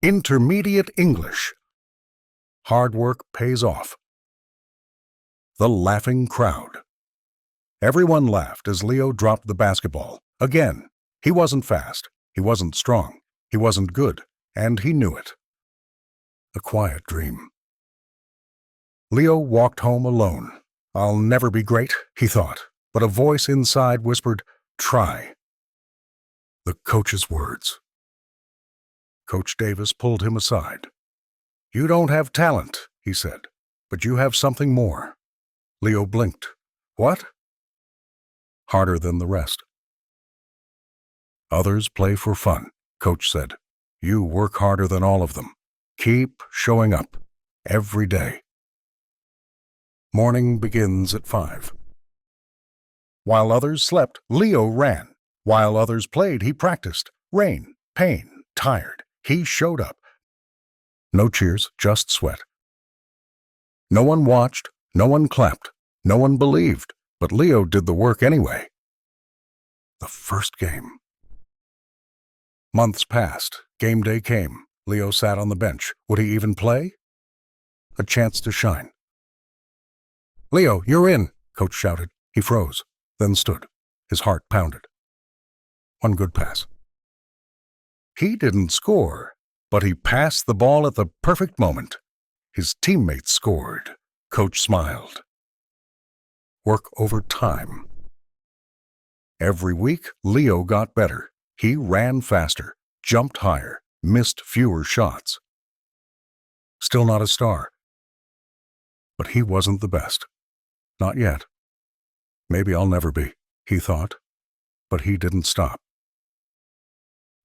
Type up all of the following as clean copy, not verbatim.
Intermediate English. Hard work pays off. The laughing crowd. Everyone laughed as Leo dropped the basketball. Again, he wasn't fast, he wasn't strong, he wasn't good, and he knew it. A quiet dream. Leo walked home alone. I'll never be great, he thought, but a voice inside whispered, "Try." The coach's words. Coach Davis pulled him aside. "You don't have talent," he said, "but you have something more." Leo blinked. "What?" "Harder than the rest." "Others play for fun," Coach said. "You work harder than all of them. Keep showing up. Every day." Morning begins at 5. While others slept, Leo ran. While others played, he practiced. Rain, pain, tired. He showed up. No cheers, just sweat. No one watched, no one clapped, no one believed, but Leo did the work anyway. The first game. Months passed. Game day came. Leo sat on the bench. Would he even play? A chance to shine. "Leo, you're in," Coach shouted. He froze, then stood. His heart pounded. One good pass. He didn't score, but he passed the ball at the perfect moment. His teammates scored. Coach smiled. Work over time. Every week, Leo got better. He ran faster, jumped higher, missed fewer shots. Still not a star. But he wasn't the best. Not yet. Maybe I'll never be, he thought. But he didn't stop.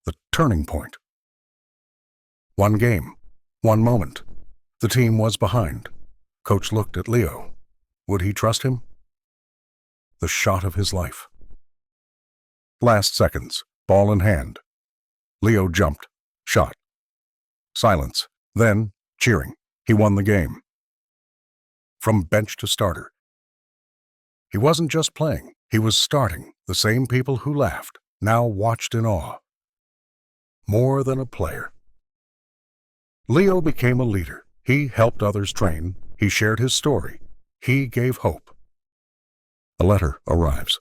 The turning point. One game, one moment. The team was behind. Coach looked at Leo. Would he trust him? The shot of his life. Last seconds, ball in hand. Leo jumped, shot. Silence, then cheering. He won the game. From bench to starter. He wasn't just playing, he was starting. The same people who laughed now watched in awe. More than a player. Leo became a leader. He helped others train. He shared his story. He gave hope. A letter arrives.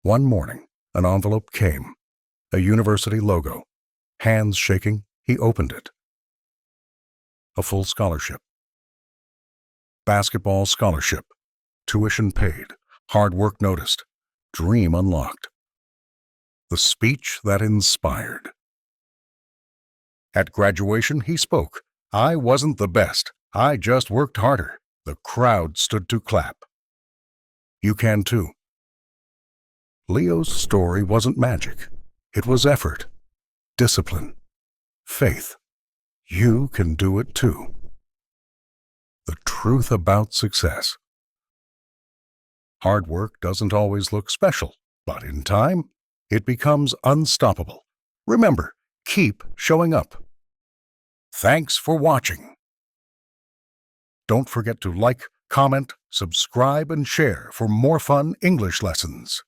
One morning, an envelope came. A university logo. Hands shaking, he opened it. A full scholarship. Basketball scholarship. Tuition paid. Hard work noticed. Dream unlocked. The speech that inspired. At graduation, he spoke. "I wasn't the best. I just worked harder." The crowd stood to clap. You can too. Leo's story wasn't magic. It was effort, discipline, faith. You can do it too. The truth about success. Hard work doesn't always look special, but in time, it becomes unstoppable. Remember, keep showing up. Thanks for watching. Don't forget to like, comment, subscribe, and share for more fun English lessons.